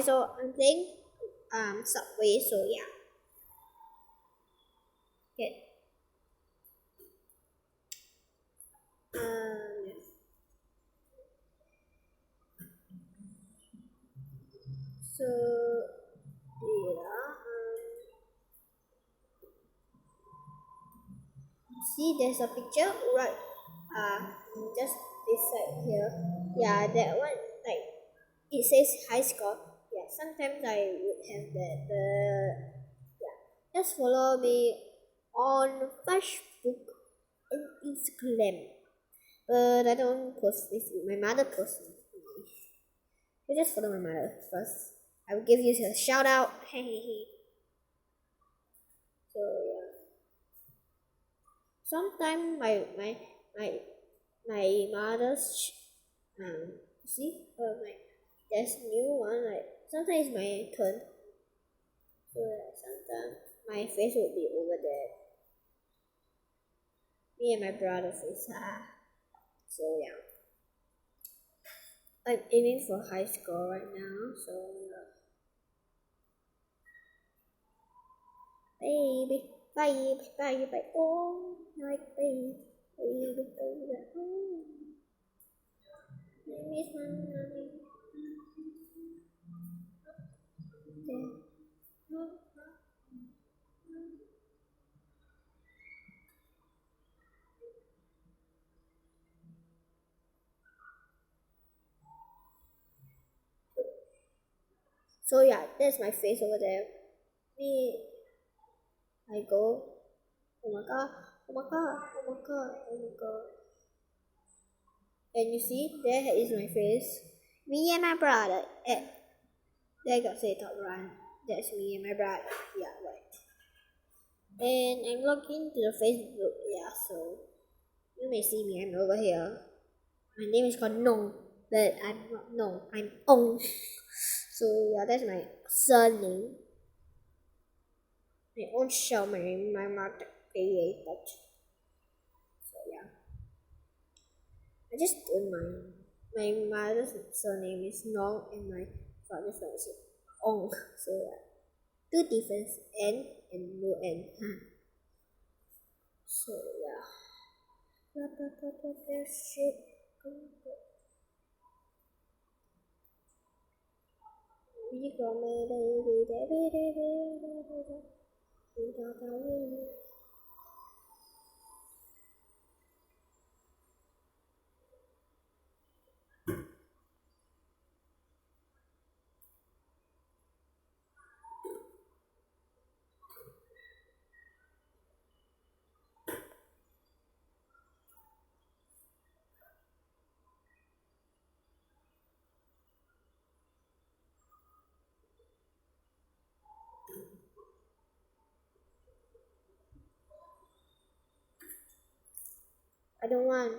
So I'm playing Subway. So yeah. Okay. Yeah. So yeah. See, there's a picture right. Just this side here. Yeah, that one. Like it says high score. Yeah. Sometimes I would have that. Yeah. Just follow me on Facebook and Instagram. But I don't post Facebook. My mother posts me. You just follow my mother first. I will give you a shout out. Hey, hey, hey. So yeah. Sometimes my my mother's see my there's new one like sometimes it's my turn. So like, sometimes my face will be over there. Me and my brother face. So yeah. I'm aiming for high score right now. So baby, baby, baby, oh, like baby, baby, baby, oh. Maybe it's one mommy. So yeah, that's my face over there. Me, I go. Oh my god! Oh my god! Oh my god! Oh my god! And you see, there is my face. Me and my brother. There got say top right. That's me and my brother. Yeah, right. And I'm logging to the Facebook. Yeah, so you may see me. I'm over here. My name is called Nong, but I'm not Nong. I'm Ong. So yeah, that's my surname. My own show. My mother created. So yeah, I just told my mother's surname is Nong and my father's name is Ong. So yeah, two different N and no N. So yeah. Shit. We gonna I don't want.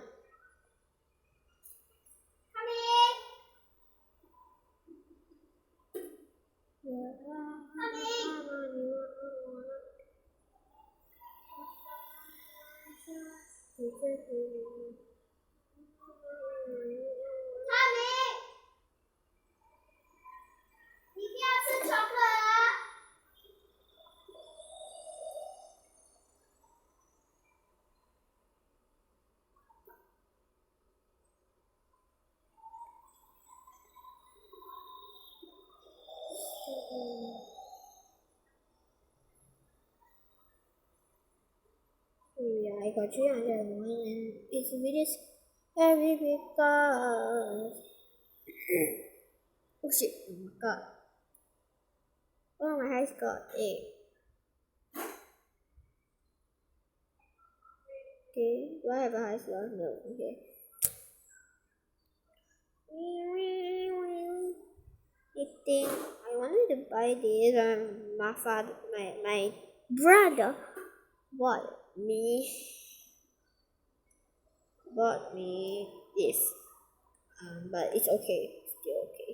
Yeah, I got 301 and it's really scary because oh shit, oh my god. Oh my high score 8. Okay, do I have a high score? No, okay. I think I wanted to buy this. My father, my brother bought me this. But it's okay, still okay.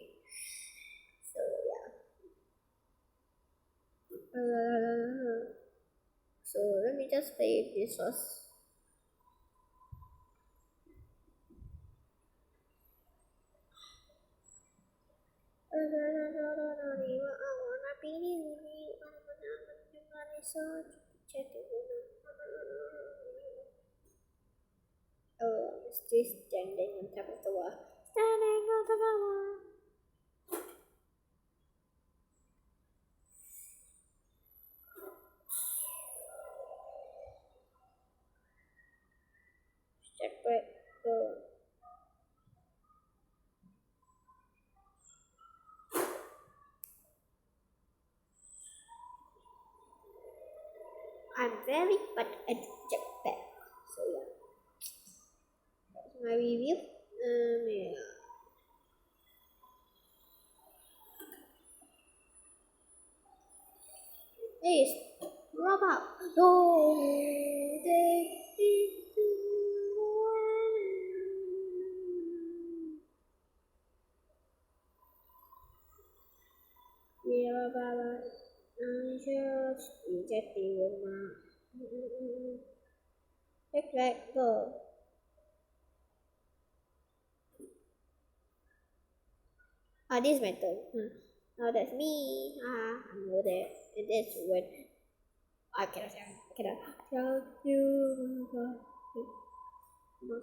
So yeah. So let me just play this first. standing on top of the wall. Standing on top of the wall. Separate the I'm very bad at jetpack. So yeah. That's my review. Yeah. Please, drop out. No, yeah, Baba. I'm just rejecting my. Back, go. This is my turn. Now that's me. I'm over there. And that's when I cannot tell you. Oh my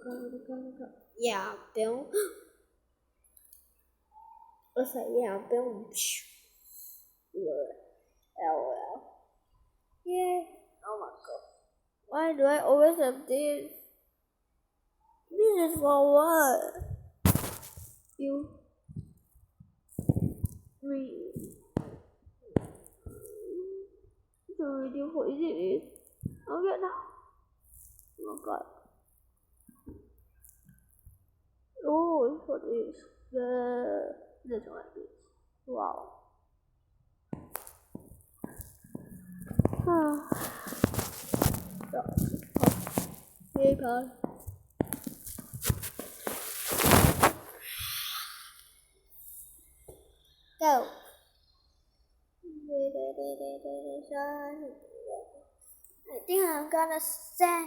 god. Yeah, Bill. It's like, yeah, Bill. LOL. Yeah. Oh my god. Why do I always have this? This is for what? You. Me. The video for it is. Oh yeah, now. Oh my god. Oh, it's for this. This one is. Wow. Here goes. Go. I think I'm gonna say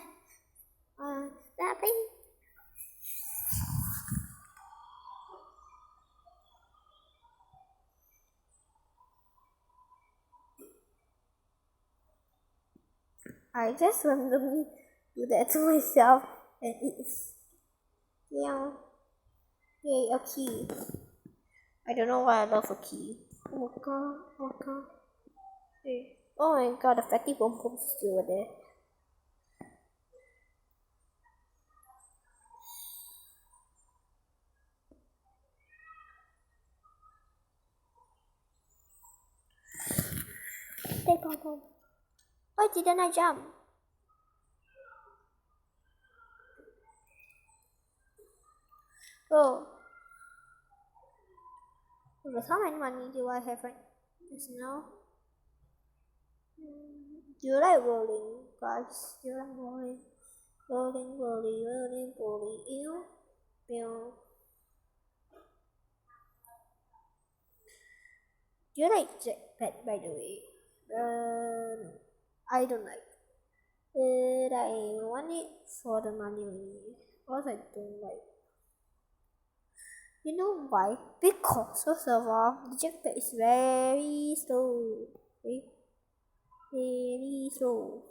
that thing. I just randomly do that to myself, and it's yeah, a key. I don't know why I love a key. Oh god. Hey. Oh my god, the fatty pom pom is still there. Hey pom pom. Why didn't I jump? Oh. But how many money do I have right just now? Do you like rolling, guys? Do you like rolling? Rolling. Ew. Ew. Do you like jetpack, by the way? I don't like. But I want it for the money only. Because I don't like. You know why? Because first of all, the jetpack is very slow. Okay? Very slow.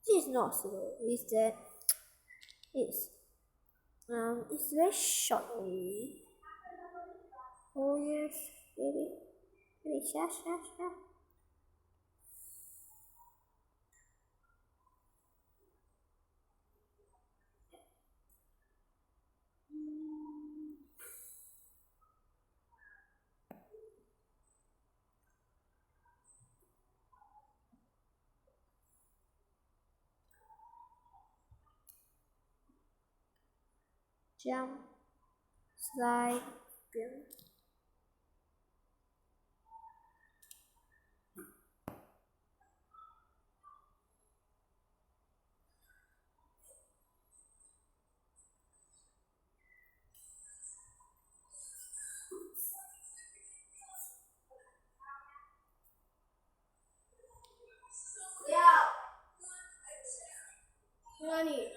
This is not slow. It's that it's very short only. Oh yes, baby. Shush. Jump, slide, build. Money.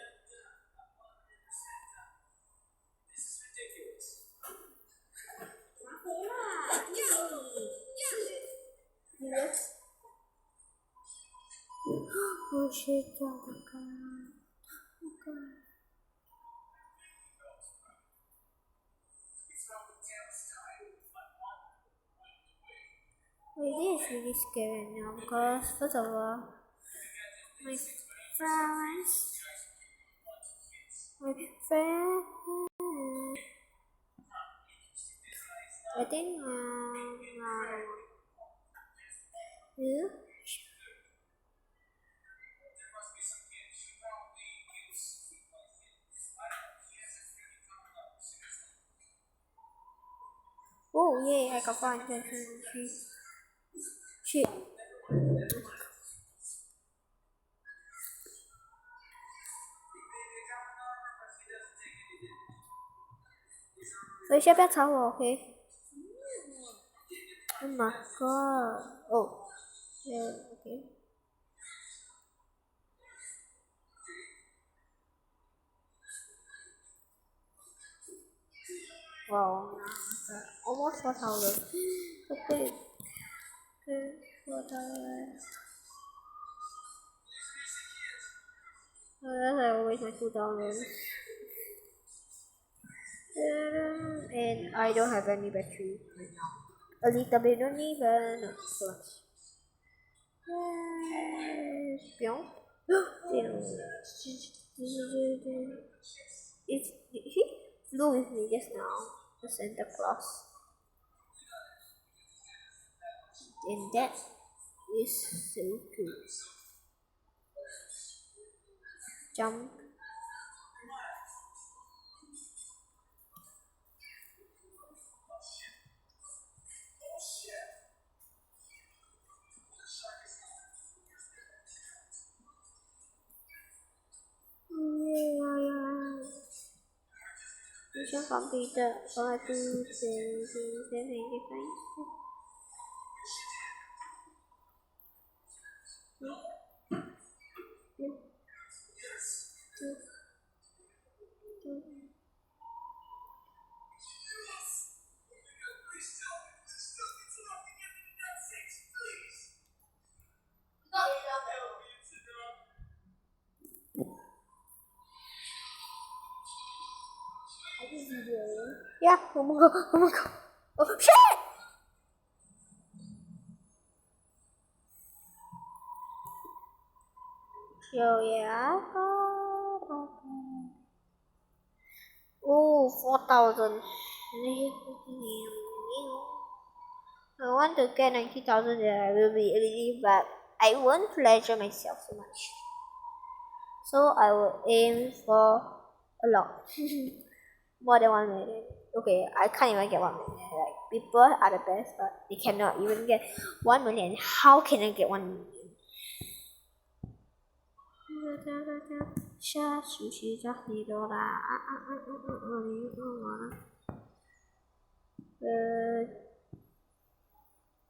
Yes. Oh shit, oh god. Wait, this is really scary now because first of all, my friends, my friend, I think, you? Oh, yeah, I can find that. She, wait, 先不要吵我，OK？ Oh my god. Oh, yeah, okay. Wow, almost 4,000. Okay, okay, 4,000. I always my 2,000. And I don't have any battery right now. A little bit, don't even, not so much. Pyong. It's, he flew with me just now, the Santa Claus. And that is so cool. Jump. Mission completed. 1, 2, 3, 4, 5, 6. Yeah, oh my god, oh my god. Oh shit! Yo, yeah. Oh, 4,000. I want to get 90,000 and I will be relieved, but I won't pleasure myself so much. So I will aim for a lot. More than 1 million. Okay, I can't even get 1 million. Like, people are the best, but they cannot even get 1 million. How can I get 1 million?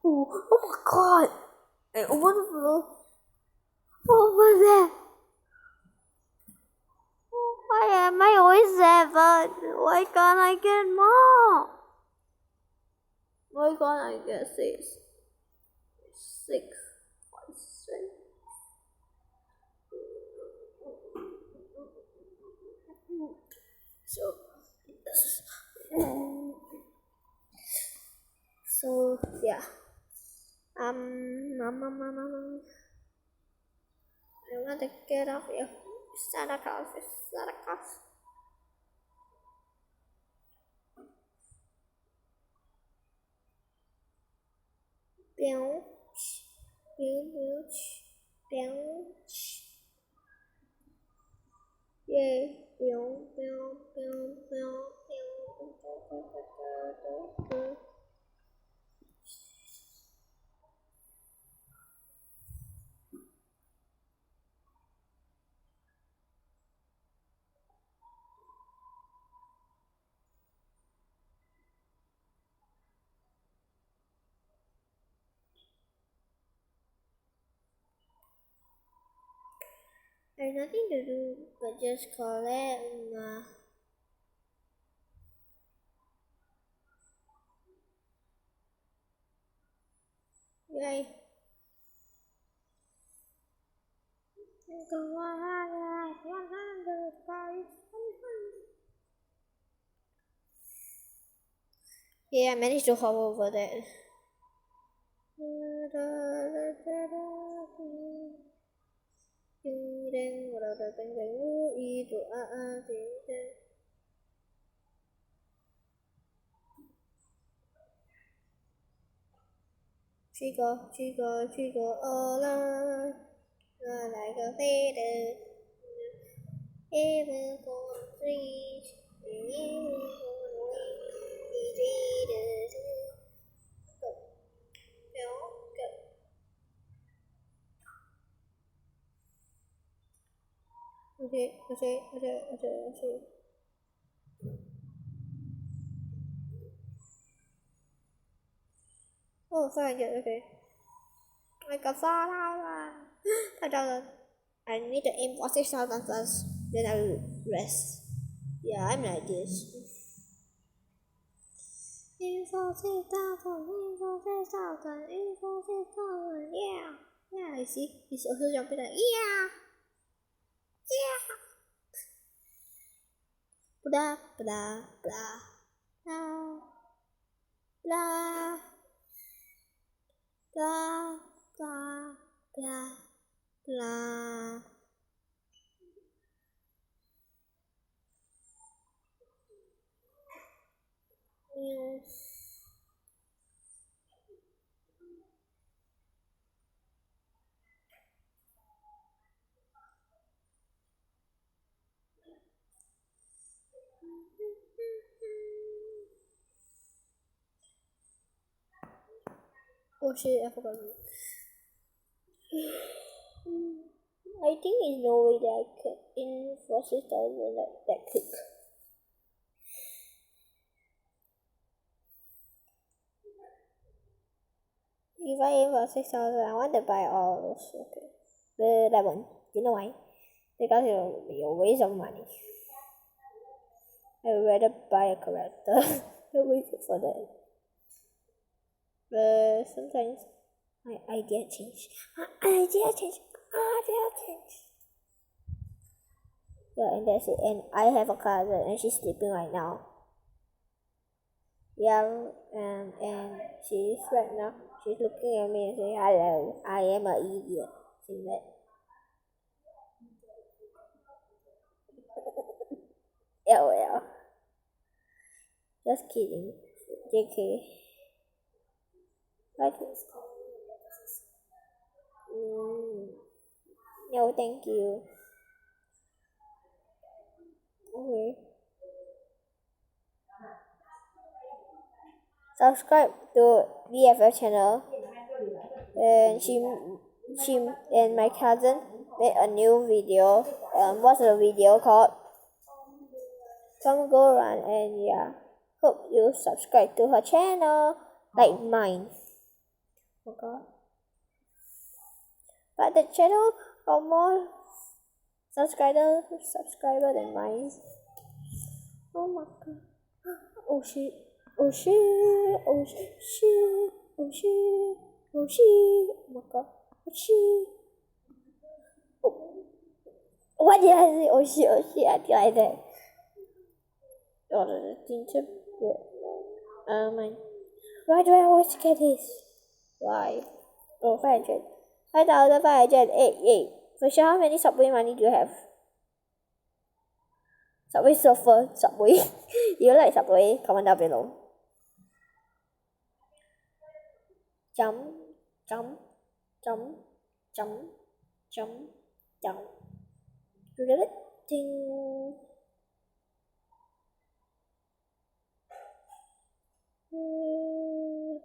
Oh my god! What was that? Why am I always 7? Why can't I get more? Why can't I get 6? 6. So yeah. I want to get off here. Santa Claus. Santa Claus. Bounce. Bounce. Bounce. Yay. Bounce. Bounce. Bounce. Bounce. There's nothing to do but just collect yay. Yeah, I managed to hover over that. Trigger, along, like a feather, ever gonna reach, ever gonna reach, go, go. Okay. Oh, 500, okay. I got 4,000. 5,000. I need to aim for 6,000 first, then I will rest. Yeah, I'm like this. Aim for 6,000, aim for 6,000, aim for 6,000, yeah. Yeah, you see? He's also jumping like, yeah. Yeah. Blah, blah, blah, blah, blah, blah, blah, blah, blah. Oh shit, I forgot. I think there's no way that I could in for 6,000 like that quick. If I aim for 6,000, I want to buy all those. Okay. But I won't. You know why? Because it will be a waste of money. I would rather buy a character than wait for that. But sometimes my idea change. Yeah, and that's it. And I have a cousin and she's sleeping right now. Yeah, and she's right now. She's looking at me and saying, "Hello, I am an idiot." Saying that. Yeah, well, just kidding. JK. What is no, thank you. Okay. Subscribe to BFF channel. And she and my cousin made a new video. What's the video called? Come go run, and yeah. Hope you subscribe to her channel like mine. Oh god. But the channel got more subscriber than mine. Oh my god. Oh shit. Oh shit. Oh shit. Oh shit. Oh shit. Oh my god. Oh shit. Oh. What did I say? Oh shit. Oh shit. I did like that. Oh, the ginger bread. My. Why do I always get this? Why? Oh, 500. 5,588. For sure, how many Subway money do you have? Subway Surfer, Subway. You like Subway? Comment down below. Jump, jump, jump, jump, jump, jump. Do it. Ding.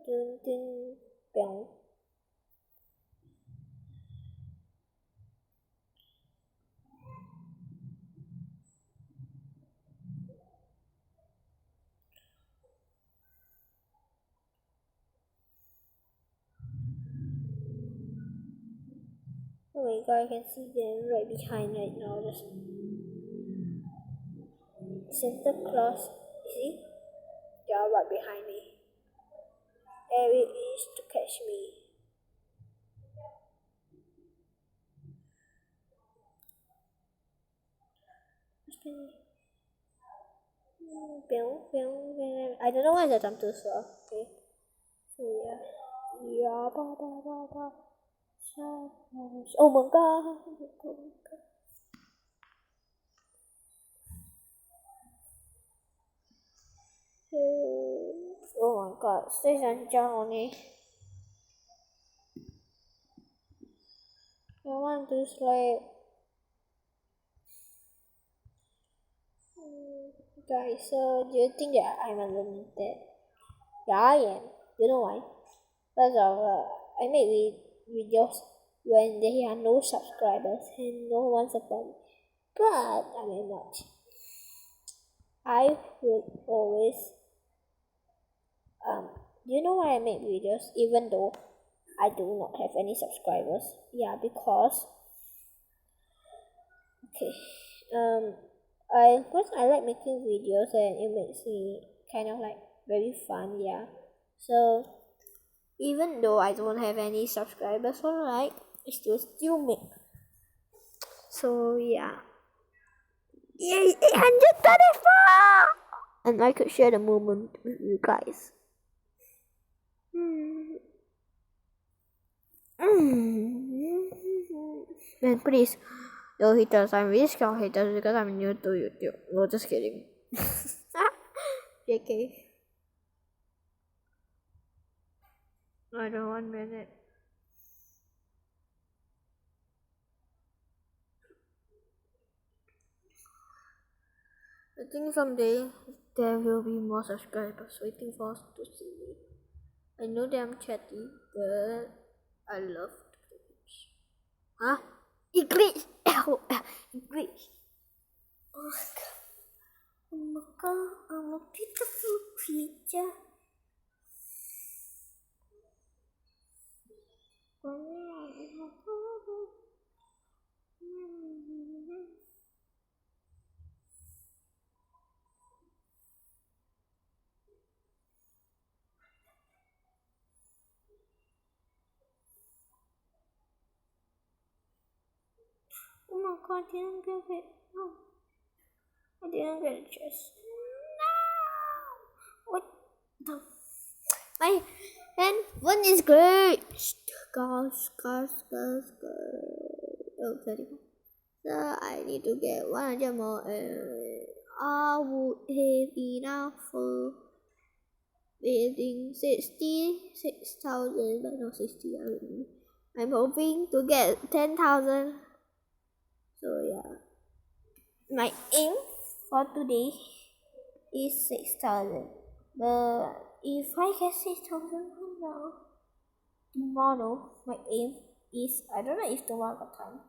Ding, ding, bing. Oh my god, I can see them right behind right now. Just Santa Claus. You see? They are right behind me. Every is to catch me. I don't know why the jump too slow. Okay. So yeah. Oh my god. Oh my god, stay on Johnny. I want to sleep. Guys, so do you think that I'm unlimited? Yeah, I am. You know why? First of all, I make videos when there are no subscribers and no one support me. But I mean not. I would always you know why I make videos even though I do not have any subscribers? Yeah, because okay. I like making videos and it makes me kind of like very fun, yeah. So even though I don't have any subscribers, alright, I still make. So yeah. Yay, 834! And I could share the moment with you guys. Man, please, no haters. I'm really scared of haters because I'm new to YouTube. No, just kidding. JK. I don't want 1 minute. I think someday there will be more subscribers waiting for us to see me. I know that I'm chatty, but I love to glitch. Huh? It glitched! It glitched. Oh my god. Oh my god, I'm a beautiful creature. Oh my god, I didn't get it. No. I didn't get a chest. No! What the? My handphone is glitched. Gosh. Oh, 34. So I need to get 100 more and I would have enough for building 66,000, but not 60. I'm hoping to get 10,000. So yeah, my aim for today is 6,000. But if I get 6,000 tomorrow, my aim is, I don't know if tomorrow got time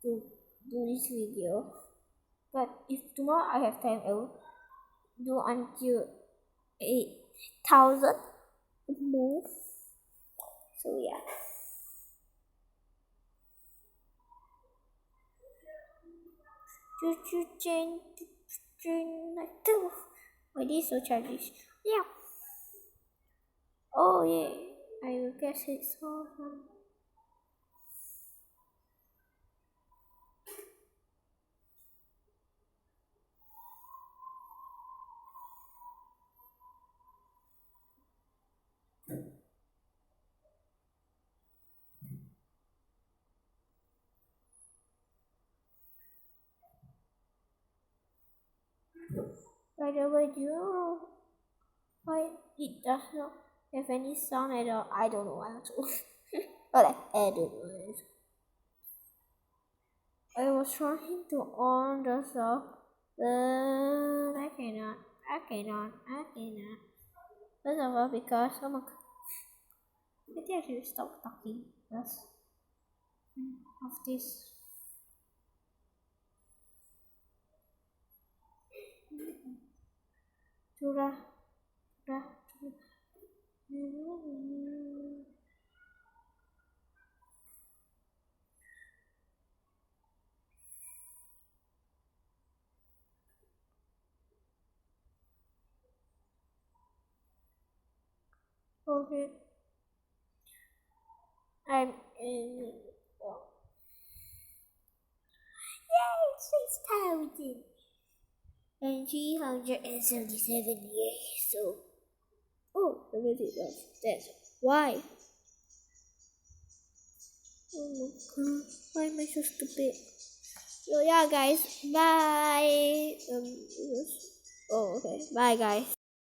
to do this video, but if tomorrow I have time, I will do until 8,000 move. So yeah. Chain like two. Why this so childish? Yeah. Oh yeah. I will guess it's so fun. By the way, do you know why it does not have any sound at all? I don't know how to. Or like, I don't know. I was trying to on the stuff, but I cannot. First of all, because oh my god, I think I should stop talking because of this. Sudah. Okay. I'm in. Yay! 6,000 and 377 years. So, oh, the music was that's why Oh my god, why am I so stupid? So yeah, guys, bye. Oh, okay, bye, guys.